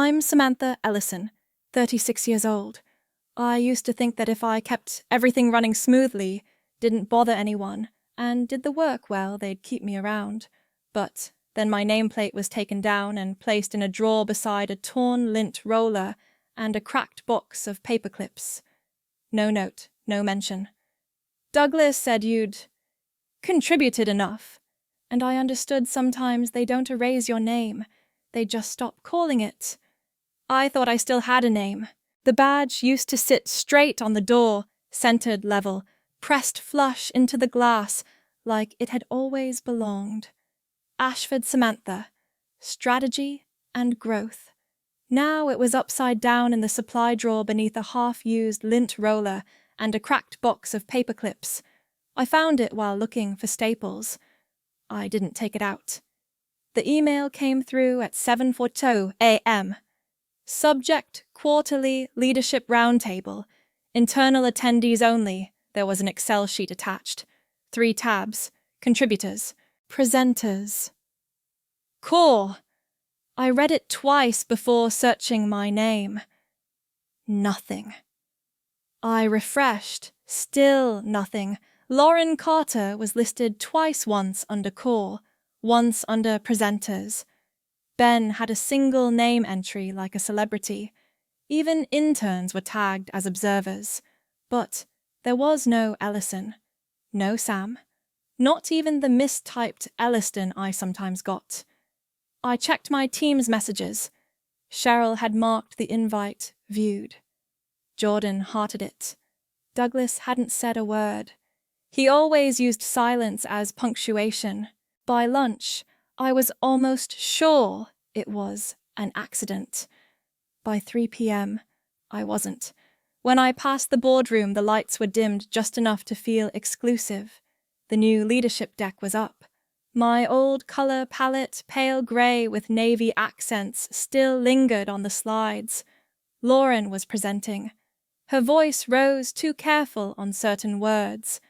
I'm Samantha Ellison, 36 years old. I used to think that if I kept everything running smoothly, didn't bother anyone, and did the work well, they'd keep me around. But then my nameplate was taken down and placed in a drawer beside a torn lint roller and a cracked box of paperclips. No note, no mention. Douglas said you'd contributed enough, and I understood sometimes they don't erase your name, they just stop calling it. I thought I still had a name. The badge used to sit straight on the door, centered level, pressed flush into the glass, like it had always belonged. Ashford Samantha, strategy and growth. Now it was upside down in the supply drawer beneath a half-used lint roller and a cracked box of paperclips. I found it while looking for staples. I didn't take it out. The email came through at 7:42 a.m. Subject, Quarterly Leadership Roundtable. Internal attendees only. There was an Excel sheet attached. 3 tabs. Contributors. Presenters. Core. I read it twice before searching my name. Nothing. I refreshed. Still nothing. Lauren Carter was listed twice, once under core, once under presenters. Ben had a single name entry like a celebrity. Even interns were tagged as observers. But there was no Ellison. No Sam. Not even the mistyped Elliston I sometimes got. I checked my team's messages. Cheryl had marked the invite viewed. Jordan hearted it. Douglas hadn't said a word. He always used silence as punctuation. By lunch, I was almost sure it was an accident. By 3 p.m., I wasn't. When I passed the boardroom, the lights were dimmed just enough to feel exclusive. The new leadership deck was up. My old color palette, pale gray with navy accents, still lingered on the slides. Lauren was presenting. Her voice rose too careful on certain words.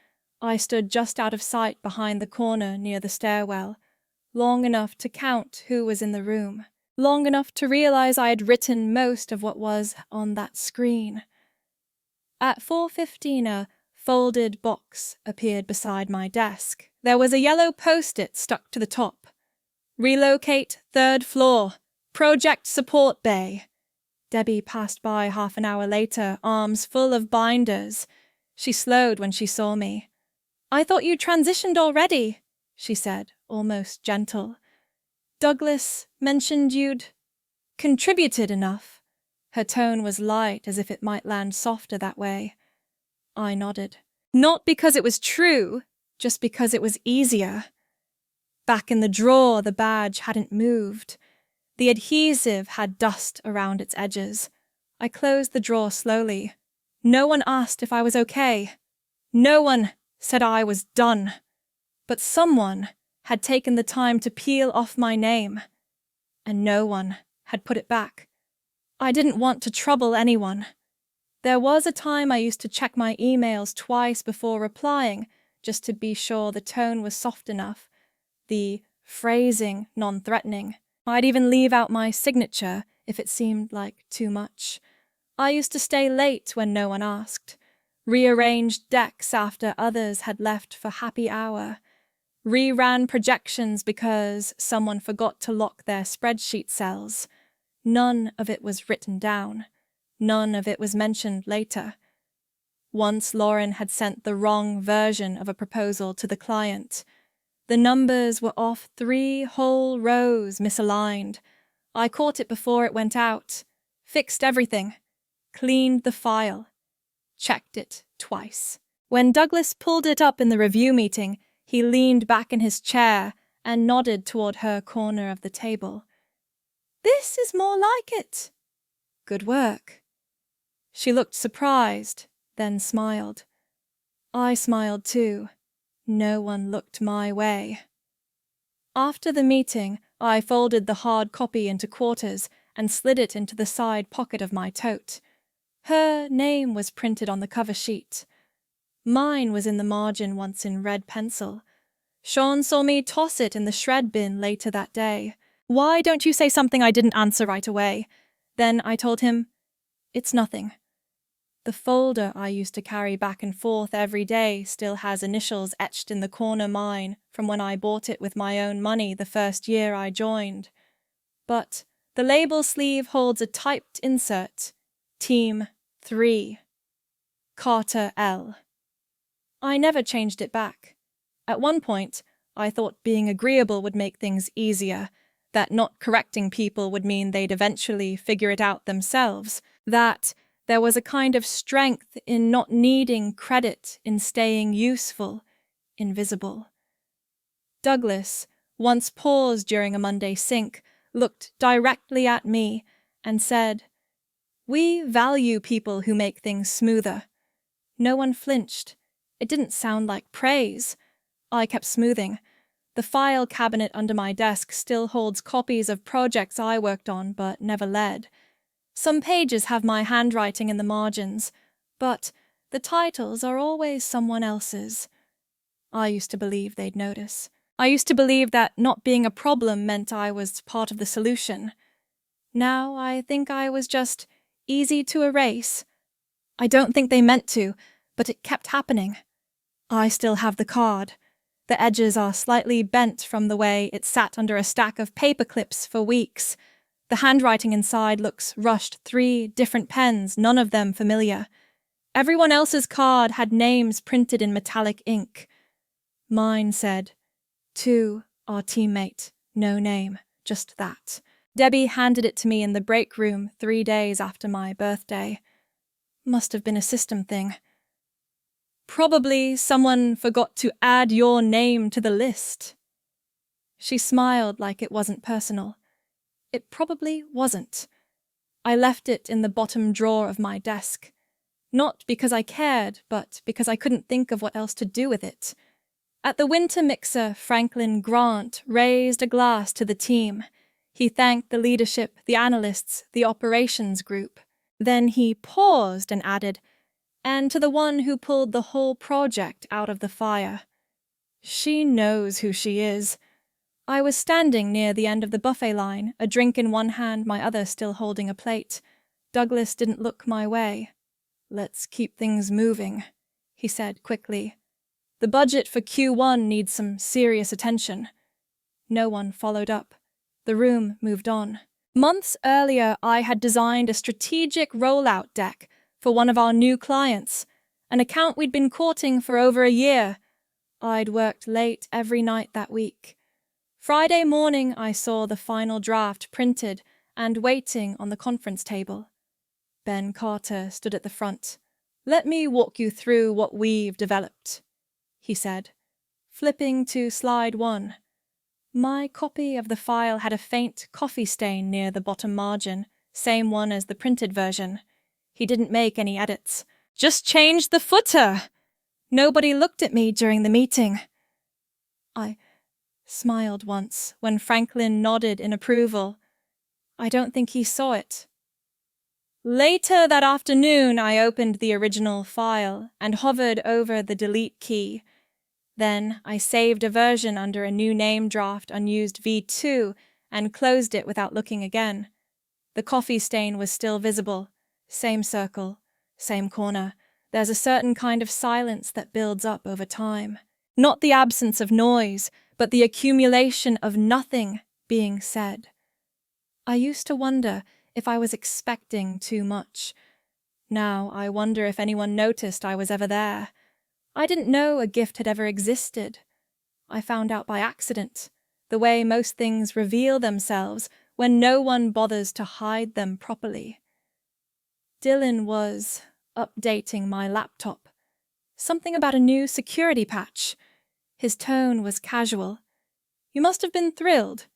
I stood just out of sight behind the corner near the stairwell, long enough to count who was in the room, long enough to realize I had written most of what was on that screen. At 4:15, a folded box appeared beside my desk. There was a yellow post-it stuck to the top. Relocate 3rd floor. Project support bay. Debbie passed by half an hour later, arms full of binders. She slowed when she saw me. I thought you transitioned already, she said, almost gentle. Douglas mentioned you'd contributed enough. Her tone was light, as if it might land softer that way. I nodded. Not because it was true, just because it was easier. Back in the drawer, the badge hadn't moved. The adhesive had dust around its edges. I closed the drawer slowly. No one asked if I was okay. No one said I was done. But someone had taken the time to peel off my name, and no one had put it back. I didn't want to trouble anyone. There was a time I used to check my emails twice before replying, just to be sure the tone was soft enough, the phrasing non-threatening. I'd even leave out my signature if it seemed like too much. I used to stay late when no one asked, rearranged decks after others had left for happy hour, reran projections because someone forgot to lock their spreadsheet cells. None of it was written down. None of it was mentioned later. Once Lauren had sent the wrong version of a proposal to the client. The numbers were off 3 whole rows misaligned. I caught it before it went out. Fixed everything. Cleaned the file. Checked it twice. When Douglas pulled it up in the review meeting, he leaned back in his chair and nodded toward her corner of the table. This is more like it. Good work. She looked surprised, then smiled. I smiled too. No one looked my way. After the meeting, I folded the hard copy into quarters and slid it into the side pocket of my tote. Her name was printed on the cover sheet. Mine was in the margin once in red pencil. Sean saw me toss it in the shred bin later that day. Why don't you say something I didn't answer right away? Then I told him, "It's nothing." The folder I used to carry back and forth every day still has initials etched in the corner mine from when I bought it with my own money the first year I joined. But the label sleeve holds a typed insert, Team 3, Carter L. I never changed it back. At one point, I thought being agreeable would make things easier, that not correcting people would mean they'd eventually figure it out themselves, that there was a kind of strength in not needing credit, in staying useful, invisible. Douglas, once paused during a Monday sync, looked directly at me and said, "We value people who make things smoother." No one flinched. It didn't sound like praise. I kept smoothing. The file cabinet under my desk still holds copies of projects I worked on but never led. Some pages have my handwriting in the margins, but the titles are always someone else's. I used to believe they'd notice. I used to believe that not being a problem meant I was part of the solution. Now I think I was just easy to erase. I don't think they meant to, but it kept happening. I still have the card. The edges are slightly bent from the way it sat under a stack of paperclips for weeks. The handwriting inside looks rushed, 3 different pens, none of them familiar. Everyone else's card had names printed in metallic ink. Mine said, "To our teammate, no name, just that." Debbie handed it to me in the break room 3 days after my birthday. Must have been a system thing. "Probably someone forgot to add your name to the list." She smiled like it wasn't personal. It probably wasn't. I left it in the bottom drawer of my desk. Not because I cared, but because I couldn't think of what else to do with it. At the winter mixer, Franklin Grant raised a glass to the team. He thanked the leadership, the analysts, the operations group. Then he paused and added, "And to the one who pulled the whole project out of the fire. She knows who she is." I was standing near the end of the buffet line, a drink in one hand, my other still holding a plate. Douglas didn't look my way. "Let's keep things moving," he said quickly. "The budget for Q1 needs some serious attention." No one followed up. The room moved on. Months earlier, I had designed a strategic rollout deck for one of our new clients, an account we'd been courting for over a year. I'd worked late every night that week. Friday morning, I saw the final draft printed and waiting on the conference table. Ben Carter stood at the front. "Let me walk you through what we've developed," he said, flipping to slide 1. My copy of the file had a faint coffee stain near the bottom margin, same one as the printed version. He didn't make any edits. "Just change the footer!" Nobody looked at me during the meeting. I smiled once when Franklin nodded in approval. I don't think he saw it. Later that afternoon, I opened the original file and hovered over the delete key. Then I saved a version under a new name draft unused V2 and closed it without looking again. The coffee stain was still visible. Same circle, same corner. There's a certain kind of silence that builds up over time. Not the absence of noise, but the accumulation of nothing being said. I used to wonder if I was expecting too much. Now I wonder if anyone noticed I was ever there. I didn't know a gift had ever existed. I found out by accident, the way most things reveal themselves when no one bothers to hide them properly. Dylan was updating my laptop. Something about a new security patch. His tone was casual. "You must have been thrilled.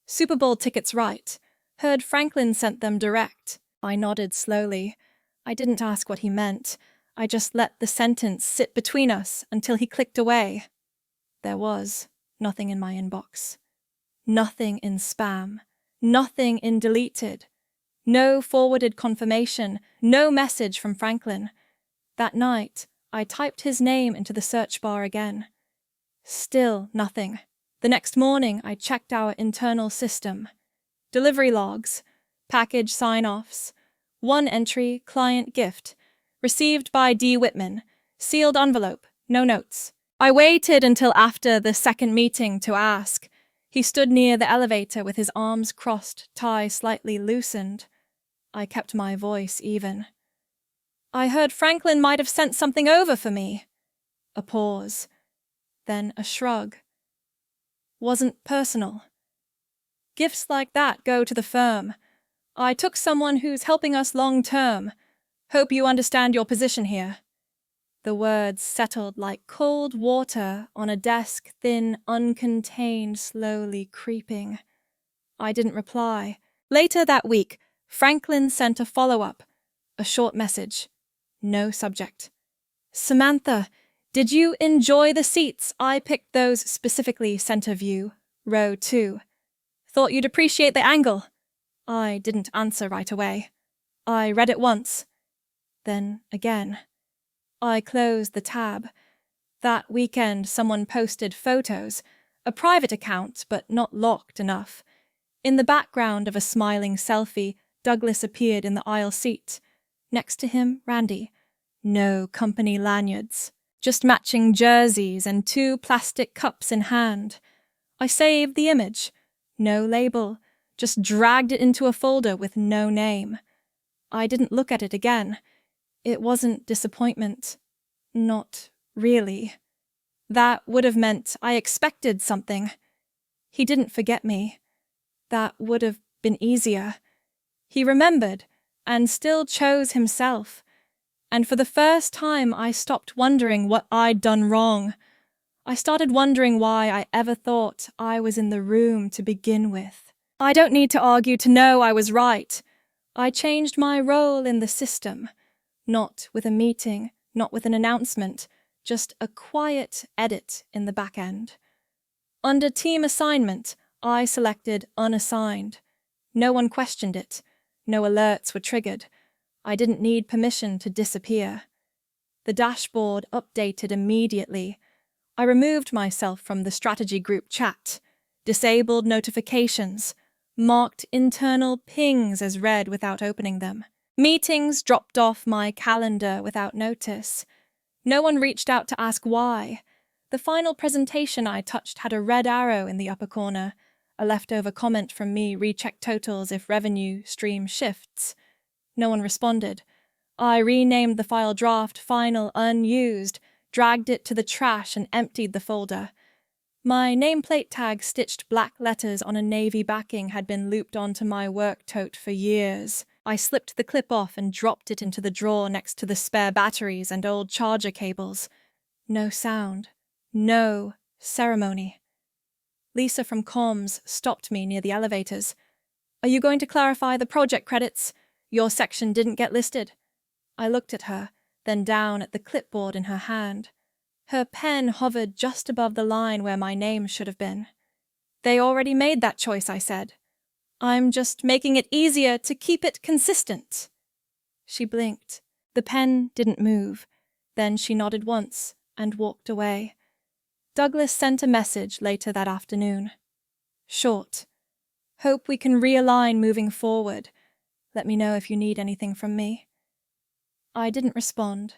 Super Bowl tickets right. Heard Franklin sent them direct." I nodded slowly. I didn't ask what he meant. I just let the sentence sit between us until he clicked away. There was nothing in my inbox. Nothing in spam. Nothing in deleted. No forwarded confirmation. No message from Franklin. That night, I typed his name into the search bar again. Still nothing. The next morning, I checked our internal system. Delivery logs. package sign-offs. One entry, client gift. Received by D. Whitman. Sealed envelope, no notes. I waited until after the second meeting to ask. He stood near the elevator with his arms crossed, tie slightly loosened. I kept my voice even. I heard Franklin might have sent something over for me. A pause. Then a shrug. Wasn't personal. Gifts like that go to the firm. I took someone who's helping us long-term. Hope you understand your position here. The words settled like cold water on a desk, thin, uncontained, slowly creeping. I didn't reply. Later that week, Franklin sent a follow-up, a short message. No subject. Samantha, did you enjoy the seats? I picked those specifically center view, row 2. Thought you'd appreciate the angle. I didn't answer right away. I read it once. Then again. I closed the tab. That weekend someone posted photos, a private account but not locked enough. In the background of a smiling selfie, Douglas appeared in the aisle seat. Next to him, Randy. No company lanyards. Just matching jerseys and 2 plastic cups in hand. I saved the image. No label. Just dragged it into a folder with no name. I didn't look at it again. It wasn't disappointment. Not really. That would have meant I expected something. He didn't forget me. That would have been easier. He remembered, and still chose himself. And for the first time I stopped wondering what I'd done wrong. I started wondering why I ever thought I was in the room to begin with. I don't need to argue to know I was right. I changed my role in the system. Not with a meeting, not with an announcement, just a quiet edit in the back end. Under team assignment, I selected unassigned. No one questioned it. No alerts were triggered. I didn't need permission to disappear. The dashboard updated immediately. I removed myself from the strategy group chat, disabled notifications, marked internal pings as read without opening them. Meetings dropped off my calendar without notice. No one reached out to ask why. The final presentation I touched had a red arrow in the upper corner, a leftover comment from me recheck totals if revenue stream shifts. No one responded. I renamed the file draft final unused, dragged it to the trash and emptied the folder. My nameplate tag stitched black letters on a navy backing had been looped onto my work tote for years. I slipped the clip off and dropped it into the drawer next to the spare batteries and old charger cables. No sound. No ceremony. Lisa from comms stopped me near the elevators. Are you going to clarify the project credits? Your section didn't get listed. I looked at her, then down at the clipboard in her hand. Her pen hovered just above the line where my name should have been. They already made that choice, I said. I'm just making it easier to keep it consistent. She blinked. The pen didn't move. Then she nodded once and walked away. Douglas sent a message later that afternoon. Short. Hope we can realign moving forward. Let me know if you need anything from me. I didn't respond.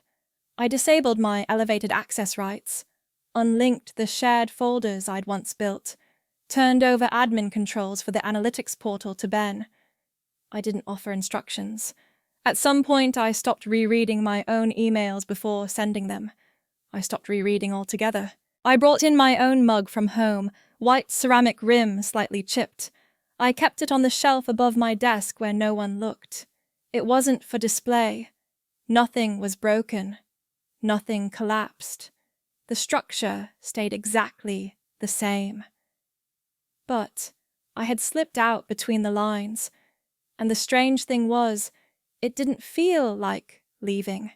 I disabled my elevated access rights, unlinked the shared folders I'd once built, turned over admin controls for the analytics portal to Ben. I didn't offer instructions. At some point, I stopped rereading my own emails before sending them. I stopped rereading altogether. I brought in my own mug from home, white ceramic rim slightly chipped. I kept it on the shelf above my desk where no one looked. It wasn't for display. Nothing was broken. Nothing collapsed. The structure stayed exactly the same. But I had slipped out between the lines, and the strange thing was, it didn't feel like leaving.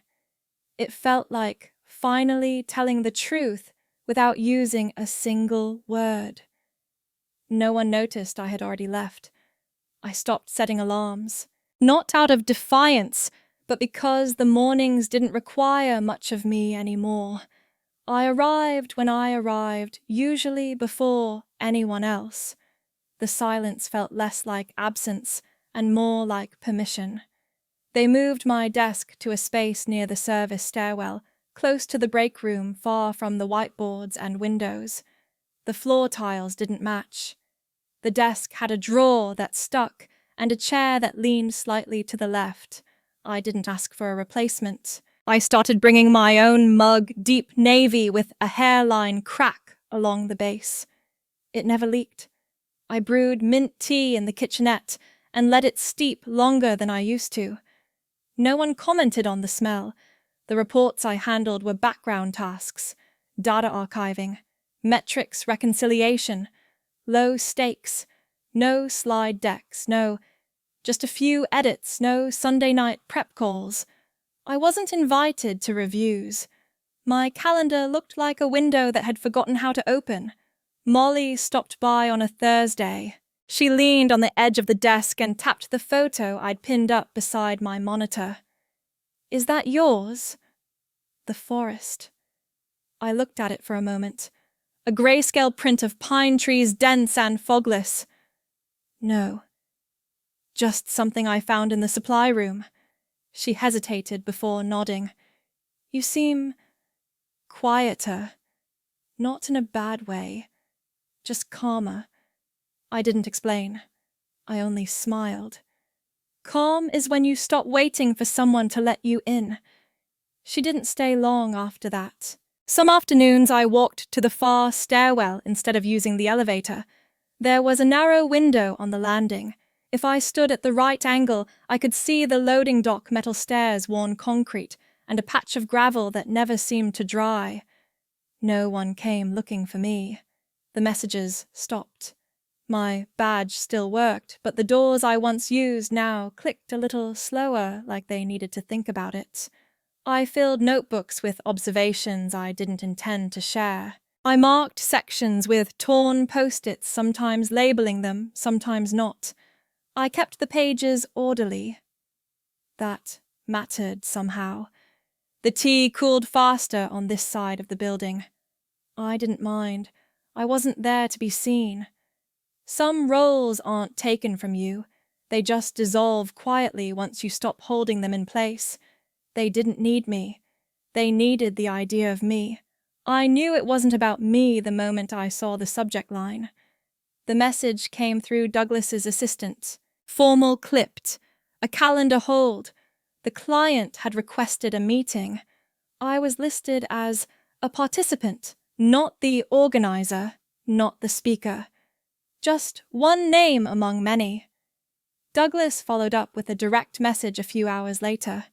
It felt like finally telling the truth without using a single word. No one noticed I had already left. I stopped setting alarms, not out of defiance, but because the mornings didn't require much of me anymore. I arrived when I arrived, usually before anyone else. The silence felt less like absence and more like permission. They moved my desk to a space near the service stairwell, close to the break room, far from the whiteboards and windows. The floor tiles didn't match. The desk had a drawer that stuck and a chair that leaned slightly to the left. I didn't ask for a replacement. I started bringing my own mug, deep navy with a hairline crack along the base. It never leaked. I brewed mint tea in the kitchenette and let it steep longer than I used to. No one commented on the smell. The reports I handled were background tasks, data archiving, metrics reconciliation, low stakes, no slide decks, just a few edits, no Sunday night prep calls. I wasn't invited to reviews. My calendar looked like a window that had forgotten how to open. Molly stopped by on a Thursday. She leaned on the edge of the desk and tapped the photo I'd pinned up beside my monitor. "Is that yours?" The forest. I looked at it for a moment. A grayscale print of pine trees, dense and fogless. No. Just something I found in the supply room. She hesitated before nodding. "You seem quieter. Not in a bad way. Just calmer." I didn't explain. I only smiled. Calm is when you stop waiting for someone to let you in. She didn't stay long after that. Some afternoons I walked to the far stairwell instead of using the elevator. There was a narrow window on the landing. If I stood at the right angle, I could see the loading dock metal stairs worn concrete and a patch of gravel that never seemed to dry. No one came looking for me. The messages stopped. My badge still worked, but the doors I once used now clicked a little slower, like they needed to think about it. I filled notebooks with observations I didn't intend to share. I marked sections with torn post-its, sometimes labeling them, sometimes not. I kept the pages orderly. That mattered somehow. The tea cooled faster on this side of the building. I didn't mind. I wasn't there to be seen. Some roles aren't taken from you. They just dissolve quietly once you stop holding them in place. They didn't need me. They needed the idea of me. I knew it wasn't about me the moment I saw the subject line. The message came through Douglas's assistant. Formal clipped. A calendar hold. The client had requested a meeting. I was listed as a participant, not the organizer, not the speaker. Just one name among many. Douglas followed up with a direct message a few hours later.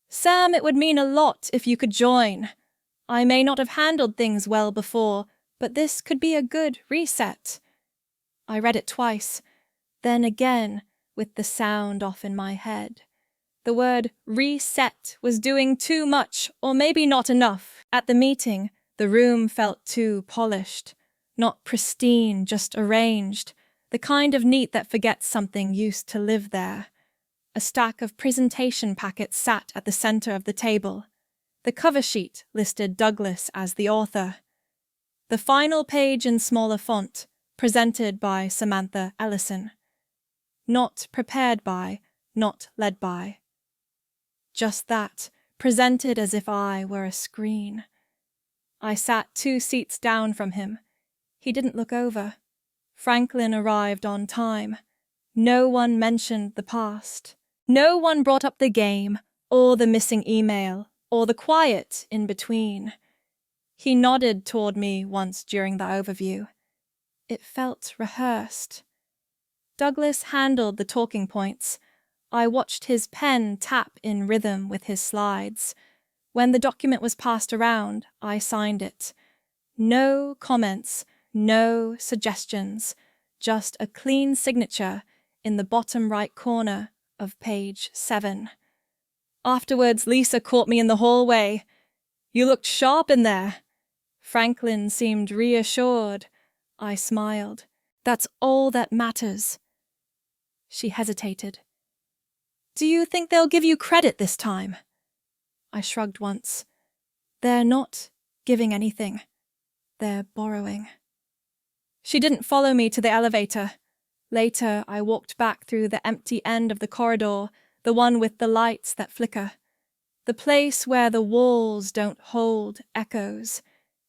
"Sam, it would mean a lot if you could join. I may not have handled things well before, but this could be a good reset." I read it twice, then again with the sound off in my head. The word reset was doing too much, or maybe not enough. At the meeting, the room felt too polished. Not pristine, just arranged. The kind of neat that forgets something used to live there. A stack of presentation packets sat at the center of the table. The cover sheet listed Douglas as the author. The final page in smaller font, presented by Samantha Ellison. Not prepared by, not led by. Just that, presented as if I were a screen. I sat 2 seats down from him. He didn't look over. Franklin arrived on time. No one mentioned the past. No one brought up the game, or the missing email, or the quiet in between. He nodded toward me once during the overview. It felt rehearsed. Douglas handled the talking points. I watched his pen tap in rhythm with his slides. When the document was passed around, I signed it. No comments, no suggestions, just a clean signature in the bottom right corner of page 7. Afterwards, Lisa caught me in the hallway. "You looked sharp in there." Franklin seemed reassured. I smiled. "That's all that matters." She hesitated. "Do you think they'll give you credit this time?" I shrugged once. "They're not giving anything. They're borrowing." She didn't follow me to the elevator. Later, I walked back through the empty end of the corridor, the one with the lights that flicker. The place where the walls don't hold echoes.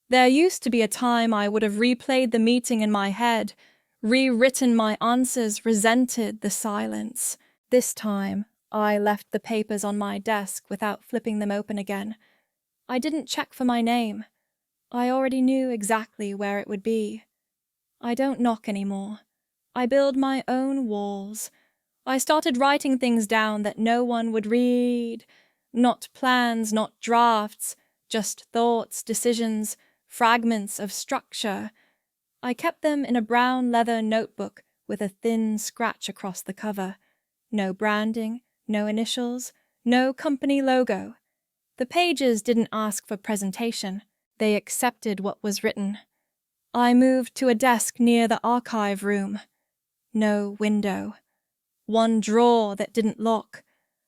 There used to be a time I would have replayed the meeting in my head, rewritten my answers, resented the silence. This time, I left the papers on my desk without flipping them open again. I didn't check for my name. I already knew exactly where it would be. I don't knock anymore. I build my own walls. I started writing things down that no one would read. Not plans, not drafts, just thoughts, decisions, fragments of structure. I kept them in a brown leather notebook with a thin scratch across the cover. No branding, no initials, no company logo. The pages didn't ask for presentation. They accepted what was written. I moved to a desk near the archive room. No window. One drawer that didn't lock.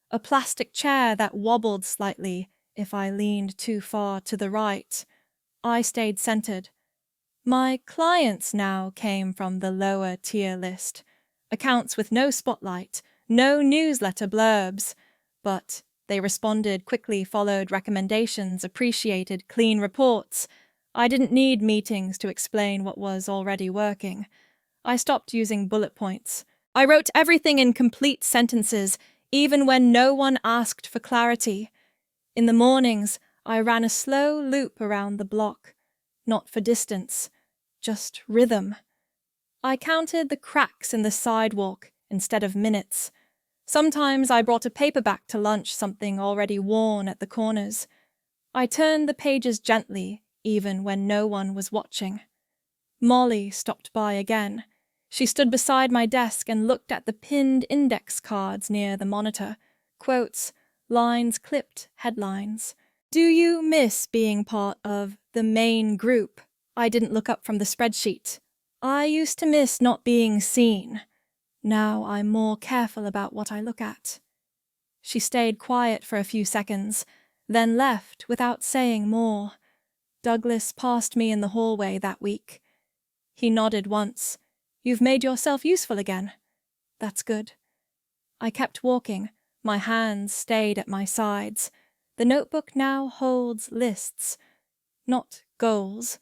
A plastic chair that wobbled slightly if I leaned too far to the right. I stayed centered. My clients now came from the lower tier list. Accounts with no spotlight, no newsletter blurbs. But they responded quickly, followed recommendations, appreciated clean reports. I didn't need meetings to explain what was already working. I stopped using bullet points. I wrote everything in complete sentences, even when no one asked for clarity. In the mornings, I ran a slow loop around the block. Not for distance, just rhythm. I counted the cracks in the sidewalk instead of minutes. Sometimes I brought a paperback to lunch, something already worn at the corners. I turned the pages gently, even when no one was watching. Molly stopped by again. She stood beside my desk and looked at the pinned index cards near the monitor. Quotes, lines clipped, headlines. Do you miss being part of the main group? I didn't look up from the spreadsheet. I used to miss not being seen. Now I'm more careful about what I look at. She stayed quiet for a few seconds, then left without saying more. Douglas passed me in the hallway that week. He nodded once. You've made yourself useful again. That's good. I kept walking. My hands stayed at my sides. The notebook now holds lists, not goals.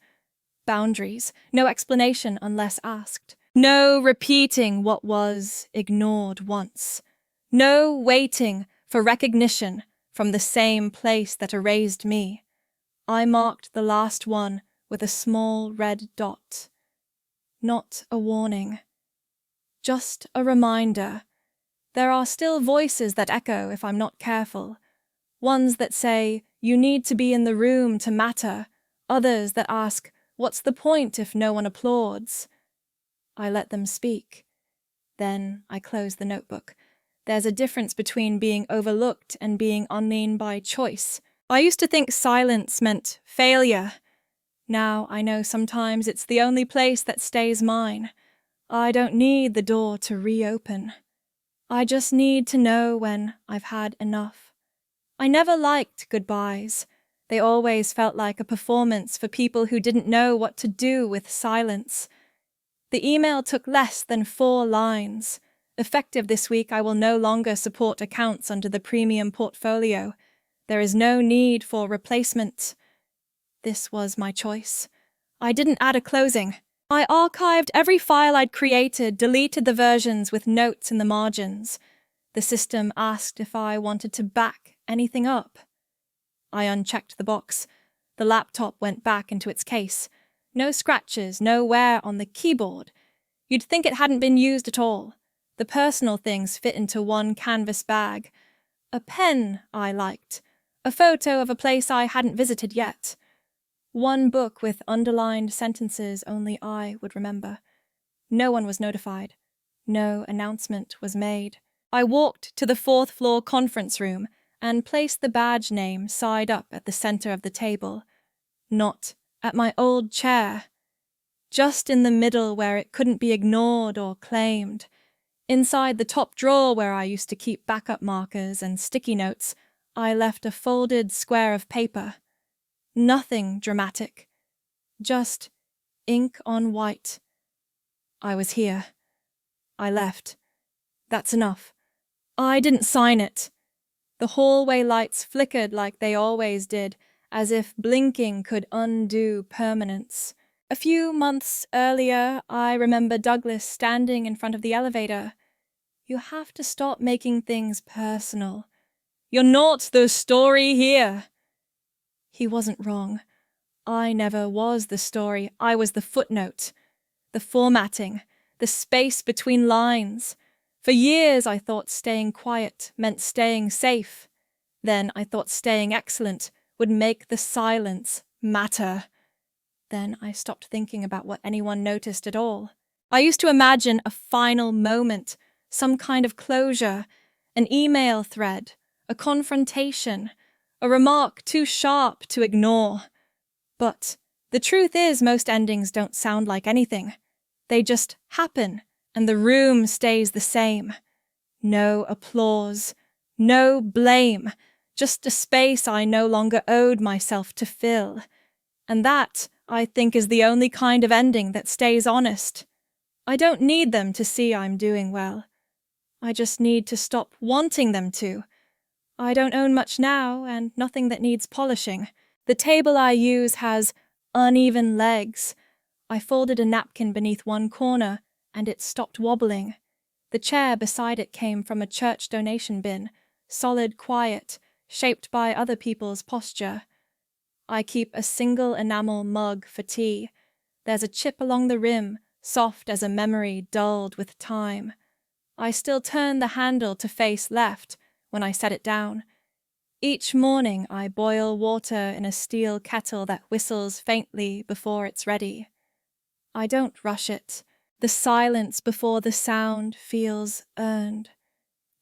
Boundaries, no explanation unless asked. No repeating what was ignored once. No waiting for recognition from the same place that erased me. I marked the last one with a small red dot. Not a warning. Just a reminder. There are still voices that echo if I'm not careful. Ones that say, you need to be in the room to matter. Others that ask, what's the point if no one applauds? I let them speak. Then I close the notebook. There's a difference between being overlooked and being unseen by choice. I used to think silence meant failure. Now I know sometimes it's the only place that stays mine. I don't need the door to reopen. I just need to know when I've had enough. I never liked goodbyes. They always felt like a performance for people who didn't know what to do with silence. The email took less than 4 lines. Effective this week, I will no longer support accounts under the premium portfolio. There is no need for replacement. This was my choice. I didn't add a closing. I archived every file I'd created, deleted the versions with notes in the margins. The system asked if I wanted to back anything up. I unchecked the box. The laptop went back into its case. No scratches, no wear on the keyboard. You'd think it hadn't been used at all. The personal things fit into one canvas bag. A pen I liked. A photo of a place I hadn't visited yet. One book with underlined sentences only I would remember. No one was notified. No announcement was made. I walked to the 4th floor conference room and placed the badge name side up at the center of the table. Not at my old chair. Just in the middle where it couldn't be ignored or claimed. Inside the top drawer where I used to keep backup markers and sticky notes, I left a folded square of paper. Nothing dramatic. Just ink on white. I was here. I left. That's enough. I didn't sign it. The hallway lights flickered like they always did, as if blinking could undo permanence. A few months earlier, I remember Douglas standing in front of the elevator. You have to stop making things personal. You're not the story here. He wasn't wrong. I never was the story. I was the footnote, the formatting, the space between lines. For years I thought staying quiet meant staying safe. Then I thought staying excellent would make the silence matter. Then I stopped thinking about what anyone noticed at all. I used to imagine a final moment, some kind of closure, an email thread, a confrontation, a remark too sharp to ignore. But the truth is most endings don't sound like anything. They just happen, and the room stays the same. No applause, no blame, just a space I no longer owed myself to fill. And that, I think, is the only kind of ending that stays honest. I don't need them to see I'm doing well. I just need to stop wanting them to. I don't own much now, and nothing that needs polishing. The table I use has uneven legs. I folded a napkin beneath one corner, and it stopped wobbling. The chair beside it came from a church donation bin, solid quiet, shaped by other people's posture. I keep a single enamel mug for tea. There's a chip along the rim, soft as a memory dulled with time. I still turn the handle to face left when I set it down. Each morning I boil water in a steel kettle that whistles faintly before it's ready. I don't rush it. The silence before the sound feels earned.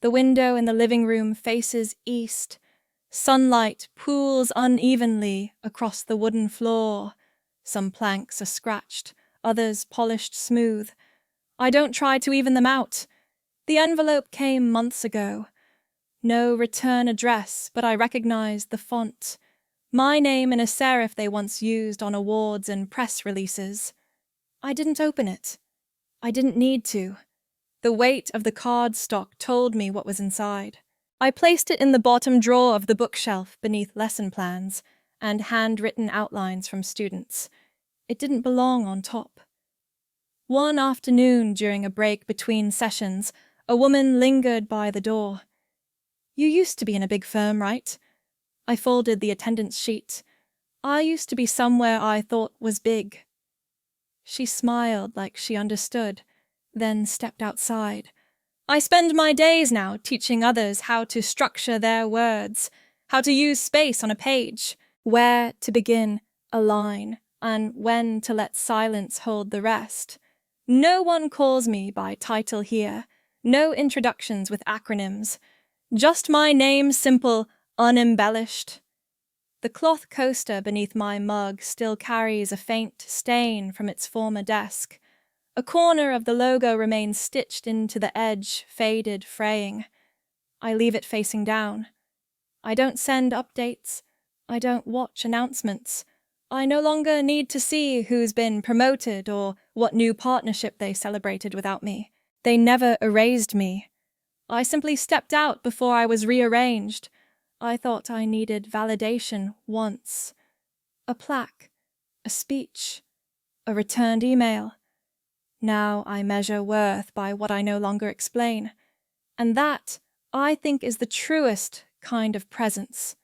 The window in the living room faces east. Sunlight pools unevenly across the wooden floor. Some planks are scratched, others polished smooth. I don't try to even them out. The envelope came months ago. No return address, but I recognized the font. My name in a serif they once used on awards and press releases. I didn't open it. I didn't need to. The weight of the cardstock told me what was inside. I placed it in the bottom drawer of the bookshelf beneath lesson plans and handwritten outlines from students. It didn't belong on top. One afternoon during a break between sessions, a woman lingered by the door. You used to be in a big firm, right? I folded the attendance sheet. I used to be somewhere I thought was big. She smiled like she understood, then stepped outside. I spend my days now teaching others how to structure their words, how to use space on a page, where to begin a line, and when to let silence hold the rest. No one calls me by title here, no introductions with acronyms. Just my name, simple, unembellished. The cloth coaster beneath my mug still carries a faint stain from its former desk. A corner of the logo remains stitched into the edge, faded, fraying. I leave it facing down. I don't send updates. I don't watch announcements. I no longer need to see who's been promoted or what new partnership they celebrated without me. They never erased me. I simply stepped out before I was rearranged. I thought I needed validation once. A plaque, a speech, a returned email. Now I measure worth by what I no longer explain. And that, I think, is the truest kind of presence.